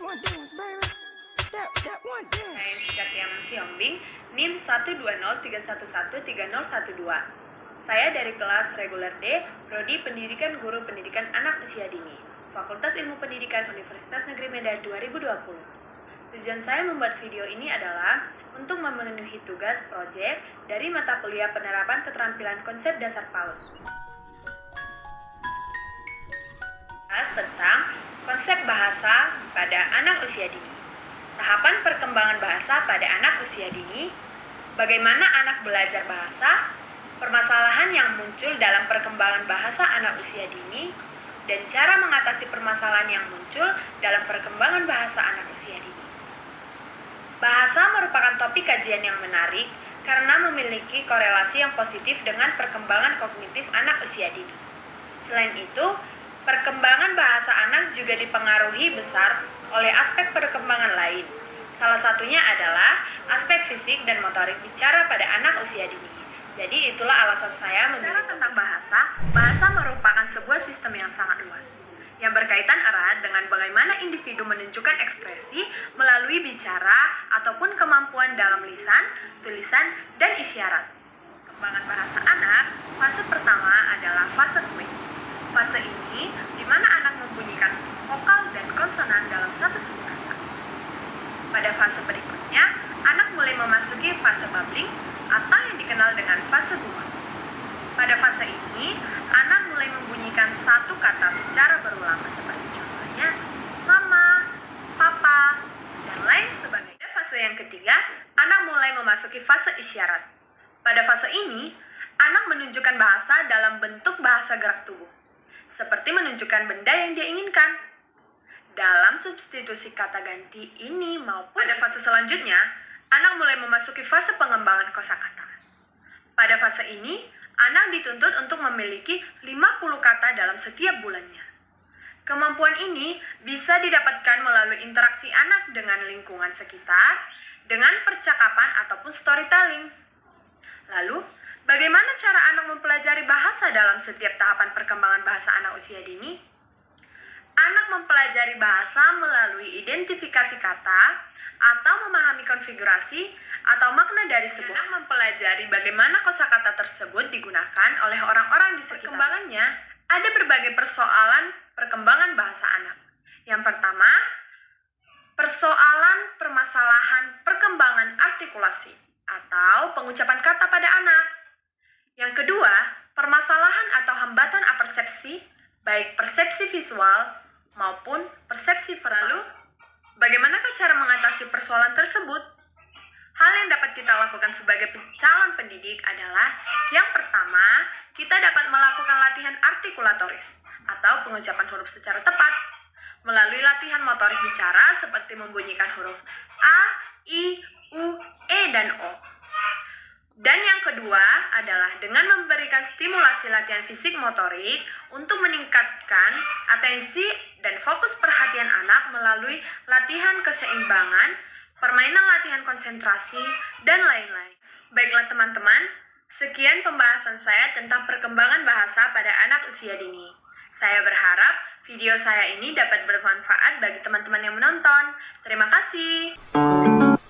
one dance, baby. That one dance. Saya Jika Tiaman Siombing, NIM 12031130112. Saya dari kelas reguler D, Prodi Pendidikan Guru Pendidikan Anak Usia Dini, Fakultas Ilmu Pendidikan Universitas Negeri Medan 2020. Tujuan saya membuat video ini adalah untuk memenuhi tugas proyek dari mata kuliah penerapan keterampilan konsep dasar PAUD. Tentang konsep bahasa pada anak usia dini. Tahapan perkembangan bahasa pada anak usia dini, bagaimana anak belajar bahasa, permasalahan yang muncul dalam perkembangan bahasa anak usia dini, dan cara mengatasi permasalahan yang muncul dalam perkembangan bahasa anak usia dini. Bahasa merupakan topik kajian yang menarik karena memiliki korelasi yang positif dengan perkembangan kognitif anak usia dini. Selain itu, perkembangan bahasa anak juga dipengaruhi besar oleh aspek perkembangan lain. Salah satunya adalah aspek fisik dan motorik bicara pada anak usia dini. Jadi itulah alasan saya membicara tentang bahasa. Bahasa merupakan sebuah sistem yang sangat luas, yang berkaitan erat dengan bagaimana individu menunjukkan ekspresi melalui bicara ataupun kemampuan dalam lisan, tulisan, dan isyarat. Perkembangan bahasa anak, fase pertama adalah fase kue. Fase ini di mana anak membunyikan vokal dan konsonan dalam satu suku kata. Pada fase berikutnya, anak mulai memasuki fase babbling atau yang dikenal dengan fase bunga. Pada fase ini, anak mulai membunyikan satu kata secara berulang seperti contohnya mama, papa, dan lain sebagainya. Pada fase yang ketiga, anak mulai memasuki fase isyarat. Pada fase ini, anak menunjukkan bahasa dalam bentuk bahasa gerak tubuh, seperti menunjukkan benda yang dia inginkan. Dalam substitusi kata ganti ini maupun pada fase selanjutnya, anak mulai memasuki fase pengembangan kosakata. Pada fase ini, anak dituntut untuk memiliki 50 kata dalam setiap bulannya. Kemampuan ini bisa didapatkan melalui interaksi anak dengan lingkungan sekitar, dengan percakapan ataupun storytelling. Lalu, bagaimana cara anak mempelajari bahasa dalam setiap tahapan perkembangan bahasa anak usia dini? Anak mempelajari bahasa melalui identifikasi kata atau memahami konfigurasi atau makna dari sebuah. Anak mempelajari bagaimana kosakata tersebut digunakan oleh orang-orang di sekitar. Perkembangannya, ada berbagai persoalan perkembangan bahasa anak. Yang pertama, persoalan permasalahan perkembangan artikulasi atau pengucapan kata pada anak. Yang kedua, permasalahan atau hambatan apersepsi, baik persepsi visual maupun persepsi verbal. Bagaimanakah cara mengatasi persoalan tersebut? Hal yang dapat kita lakukan sebagai calon pendidik adalah yang pertama, kita dapat melakukan latihan artikulatoris atau pengucapan huruf secara tepat melalui latihan motorik bicara seperti membunyikan huruf A, I, U, E, dan O. Dan yang kedua adalah dengan memberikan stimulasi latihan fisik motorik untuk meningkatkan atensi dan fokus perhatian anak melalui latihan keseimbangan, permainan latihan konsentrasi, dan lain-lain. Baiklah teman-teman, sekian pembahasan saya tentang perkembangan bahasa pada anak usia dini. Saya berharap video saya ini dapat bermanfaat bagi teman-teman yang menonton. Terima kasih.